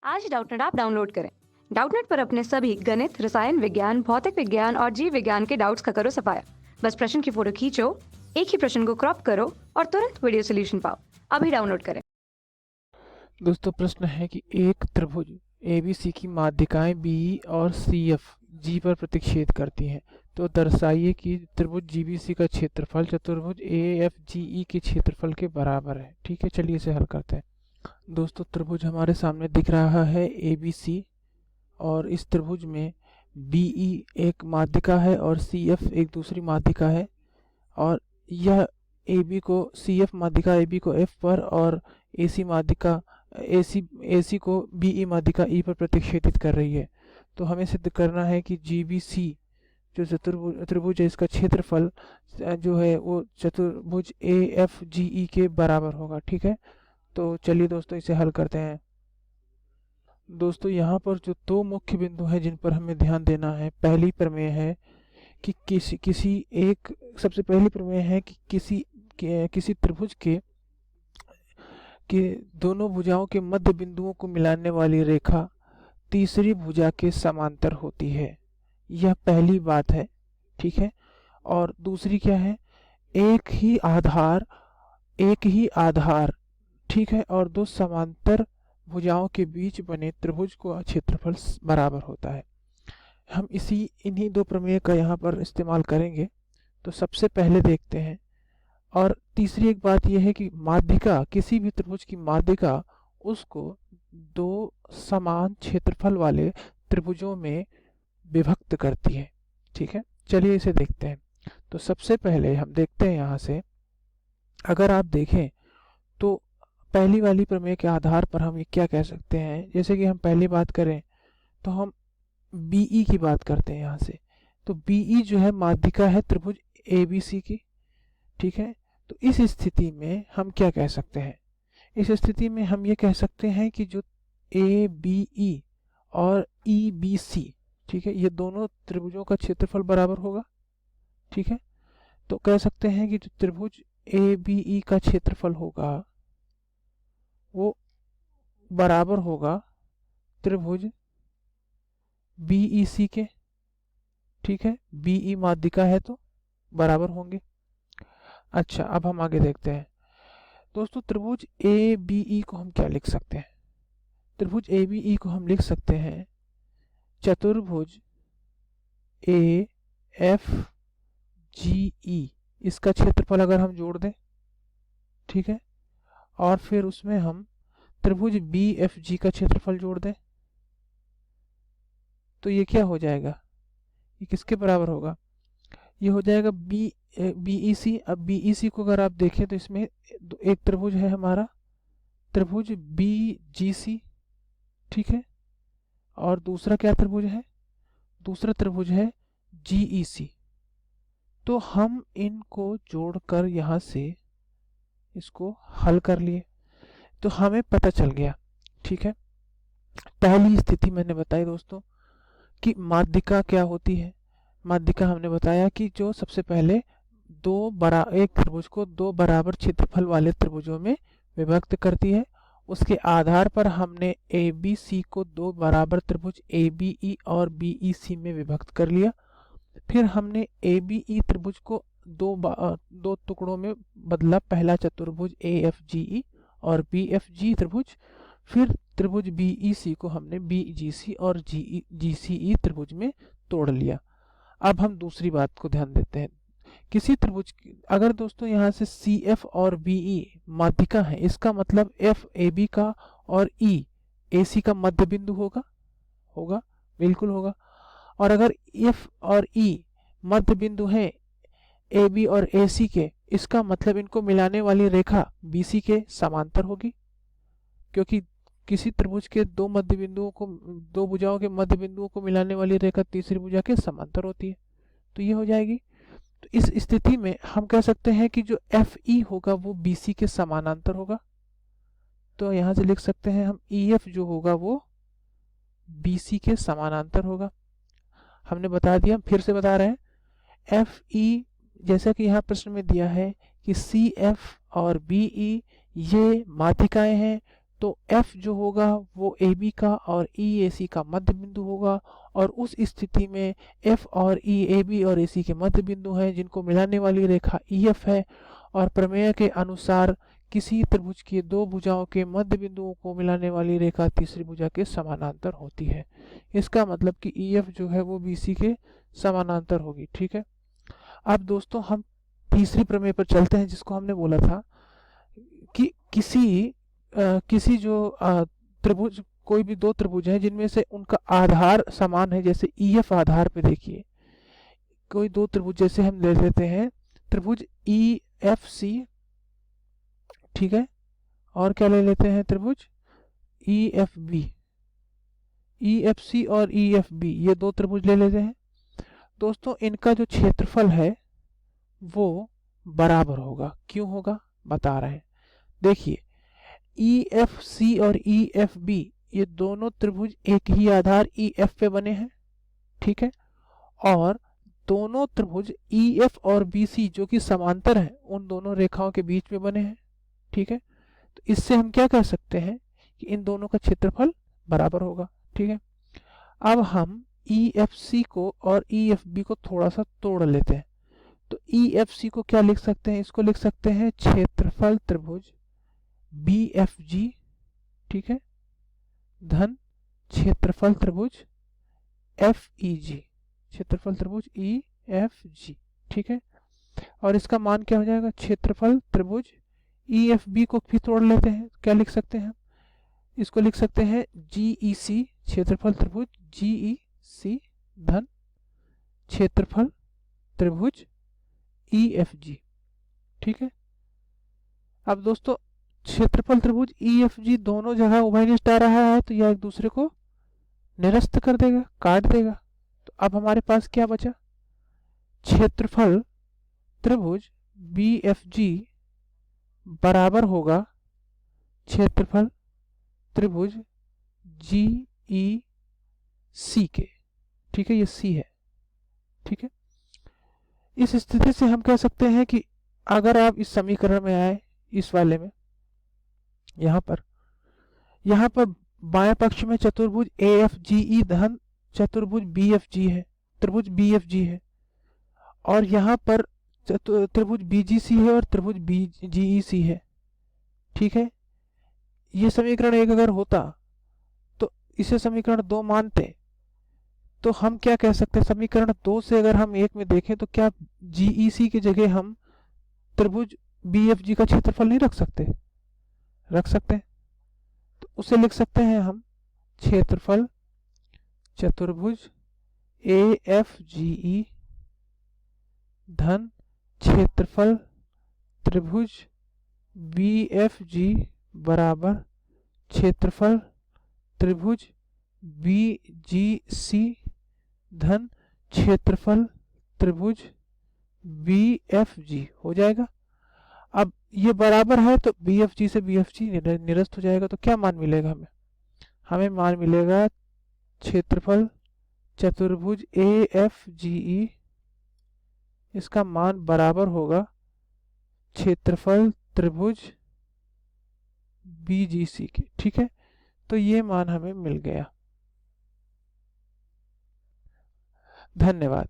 आज Doubtnut app download करें। Doubtnut पर अपने सभी गणित, रसायन विज्ञान, भौतिक विज्ञान और जीव विज्ञान के डाउट्स का करो सफाया। बस प्रश्न की फोटो खींचो, एक ही प्रश्न को क्रॉप करो और तुरंत वीडियो सोल्यूशन पाओ। अभी डाउनलोड करें। दोस्तों प्रश्न है कि एक त्रिभुज ABC की माध्यिकाएं BE और CF G पर प्रतिच्छेद करती हैं, तो दर्शाइए कि त्रिभुज GBC का क्षेत्रफल चतुर्भुज AFGE के क्षेत्रफल के बराबर है। ठीक है, चलिए इसे हल करते हैं। दोस्तों त्रिभुज हमारे सामने दिख रहा है ABC, और इस त्रिभुज में BE एक माध्यिका है और CF एक दूसरी माध्यिका है, और यह AB को CF माध्यिका AB को F पर और AC माध्यिका AC को BE माध्यिका E पर प्रतिच्छेदित कर रही है। तो हमें सिद्ध करना है कि GBC जो त्रिभुज है, इसका क्षेत्रफल जो है वो चतुर्भुज AFGE के बराबर होगा। ठीक है, तो चलिए दोस्तों इसे हल करते हैं। दोस्तों यहाँ पर जो दो मुख्य बिंदु हैं जिन पर हमें ध्यान देना है, पहली प्रमेय है कि सबसे पहली प्रमेय है कि किसी त्रिभुज के दोनों भुजाओं के मध्य बिंदुओं को मिलाने वाली रेखा तीसरी भुजा के समांतर होती है। यह पहली बात है। ठीक है, और दूसरी क्या है, एक ही आधार ठीक है, और दो समांतर भुजाओं के बीच बने त्रिभुज का क्षेत्रफल बराबर होता है। हम इन्हीं दो प्रमेय का यहाँ पर इस्तेमाल करेंगे। तो सबसे पहले देखते हैं। और तीसरी एक बात यह है कि माध्यिका, किसी भी त्रिभुज की माध्यिका उसको दो समान क्षेत्रफल वाले त्रिभुजों में विभक्त करती है। ठीक है, चलिए इसे देखते हैं। तो सबसे पहले हम देखते हैं यहाँ से, अगर आप देखें तो पहली वाली प्रमेय के आधार पर हम ये क्या कह सकते हैं। जैसे कि हम पहली बात करें तो हम BE की बात करते हैं यहाँ से। तो BE जो है माध्यिका है त्रिभुज ABC की। ठीक है, तो इस स्थिति में हम क्या कह सकते हैं, इस स्थिति में हम ये कह सकते हैं कि जो ABE और EBC, ठीक है, ये दोनों त्रिभुजों का क्षेत्रफल बराबर होगा। ठीक है, तो कह सकते हैं कि जो त्रिभुज ABE का क्षेत्रफल होगा वो बराबर होगा त्रिभुज BEC के। ठीक है, BE माध्यिका है तो बराबर होंगे। अच्छा, अब हम आगे देखते हैं। दोस्तों त्रिभुज ABE को हम क्या लिख सकते हैं, त्रिभुज ABE को हम लिख सकते हैं चतुर्भुज AFGE। इसका क्षेत्रफल अगर हम जोड़ दें, ठीक है, और फिर उसमें हम त्रिभुज BFG का क्षेत्रफल जोड़ दें, तो ये क्या हो जाएगा, ये किसके बराबर होगा, ये हो जाएगा BEC। अब BEC को अगर आप देखें तो इसमें एक त्रिभुज है हमारा त्रिभुज BGC। ठीक है, और दूसरा क्या त्रिभुज है, दूसरा त्रिभुज है GEC। तो हम इनको जोड़कर यहाँ से इसको हल कर लिए, तो हमें पता चल गया। ठीक है, पहली स्थिति मैंने बताई दोस्तों कि माध्यिका क्या होती है। माध्यिका हमने बताया कि जो सबसे पहले एक त्रिभुज को दो बराबर क्षेत्रफल वाले त्रिभुजों में विभक्त करती है। उसके आधार पर हमने ABC को दो बराबर त्रिभुज ABE और BEC में विभक्त कर लिया। फिर हमने ABE त्रिभुज को दो टुकड़ों में बदला, पहला चतुर्भुज AFGE और BFG त्रिभुज। फिर त्रिभुज BEC को हमने BGC और GCE त्रिभुज में तोड़ लिया। अब हम दूसरी बात को ध्यान देते हैं। किसी त्रिभुज अगर दोस्तों यहाँ से CF और BE माध्यिका है, इसका मतलब F AB का और E AC का मध्य बिंदु होगा, बिल्कुल होगा। और अगर F और E मध्य बिंदु है AB और AC के, इसका मतलब इनको मिलाने वाली रेखा BC के समांतर होगी, क्योंकि किसी त्रिभुज के दो भुजाओं के मध्य बिंदुओं को मिलाने वाली रेखा तीसरी भुजा के समांतर होती है। तो ये हो जाएगी। तो इस स्थिति में हम कह सकते हैं कि जो FE होगा वो BC के समानांतर होगा। तो यहाँ से लिख सकते हैं हम EF जो होगा वो BC के समानांतर होगा। हमने बता दिया, फिर से बता रहे हैं। FE जैसा कि यहाँ प्रश्न में दिया है कि CF और BE ये माध्यिकाएं हैं, तो F जो होगा वो AB का और EAC का मध्य बिंदु होगा, और उस स्थिति में F और E AB और AC के मध्य बिंदु हैं जिनको मिलाने वाली रेखा EF है, और प्रमेय के अनुसार किसी त्रिभुज की दो भुजाओं के मध्य बिंदुओं को मिलाने वाली रेखा तीसरी भुजा के समानांतर होती है। इसका मतलब कि EF जो है वो BC के समानांतर होगी। ठीक है, अब दोस्तों हम तीसरी प्रमेय पर चलते हैं, जिसको हमने बोला था कि किसी जो त्रिभुज, कोई भी दो त्रिभुज हैं जिनमें से उनका आधार समान है, जैसे EF आधार पे देखिए कोई दो त्रिभुज, जैसे हम ले लेते हैं त्रिभुज EFC, ठीक है, और क्या ले लेते हैं त्रिभुज EFB, EFC और EFB, ये दो त्रिभुज ले लेते हैं। दोस्तों इनका जो क्षेत्रफल है वो बराबर होगा। क्यों होगा बता रहे हैं, देखिए EFC और EFB ये दोनों त्रिभुज एक ही आधार EF पे बने हैं, ठीक है, और दोनों त्रिभुज EF और BC जो कि समांतर हैं उन दोनों रेखाओं के बीच में बने हैं, ठीक है। तो इससे हम क्या कह सकते हैं कि इन दोनों का क्षेत्रफल बराबर होगा, ठीक है। अब हम EFC को और EFB को थोड़ा सा तोड़ लेते हैं, तो EFC को क्या लिख सकते हैं, इसको लिख सकते हैं क्षेत्रफल त्रिभुज BFG, ठीक है, धन क्षेत्रफल त्रिभुज FEG, क्षेत्रफल त्रिभुज EFG, ठीक है। और इसका मान क्या हो जाएगा, क्षेत्रफल त्रिभुज EFB को भी तोड़ लेते हैं, क्या लिख सकते हैं, इसको लिख सकते हैं GEC, क्षेत्रफल त्रिभुज GEC धन क्षेत्रफल त्रिभुज EFG, ठीक है। अब दोस्तों क्षेत्रफल त्रिभुज EFG दोनों जगह उभयनिष्ठ आ रहा है, तो यह एक दूसरे को निरस्त कर देगा, काट देगा। तो अब हमारे पास क्या बचा, क्षेत्रफल त्रिभुज BFG बराबर होगा क्षेत्रफल त्रिभुज GEC के, ठीक है, ये C है, ठीक है। इस स्थिति से हम कह सकते हैं कि अगर आप इस समीकरण में आए, इस वाले में, यहाँ पर बाएं पक्ष में चतुर्भुज AFGE धन चतुर्भुज BFG है, त्रिभुज BFG है, और यहाँ पर त्रिभुज BGC है और त्रिभुज GEC है, ठीक है। ये समीकरण एक अगर होता तो इसे समीकरण 2 मानते, तो हम क्या कह सकते हैं, समीकरण 2 से अगर हम एक में देखें तो क्या GEC की जगह हम त्रिभुज BFG का क्षेत्रफल नहीं रख सकते, रख सकते हैं। तो उसे लिख सकते हैं हम क्षेत्रफल चतुर्भुज AFGE धन क्षेत्रफल त्रिभुज BFG बराबर क्षेत्रफल त्रिभुज BGC धन क्षेत्रफल त्रिभुज BFG हो जाएगा। अब ये बराबर है तो BFG से BFG निरस्त हो जाएगा, तो क्या मान मिलेगा हमें, हमें मान मिलेगा क्षेत्रफल चतुर्भुज AFGE, इसका मान बराबर होगा क्षेत्रफल त्रिभुज BGC के, ठीक है। तो ये मान हमें मिल गया, धन्यवाद।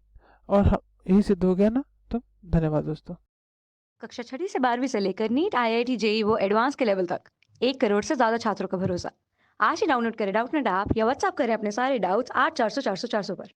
और यही सिद्ध हो गया ना, तो धन्यवाद दोस्तों। कक्षा 6वीं से 12वीं से लेकर नीट IIT JEE वो एडवांस के लेवल तक 1 करोड़ से ज्यादा छात्रों का भरोसा। आज ही डाउनलोड करें डाउटनेट ऐप या व्हाट्सएप करें अपने सारे डाउट्स 8400 400 400 पर।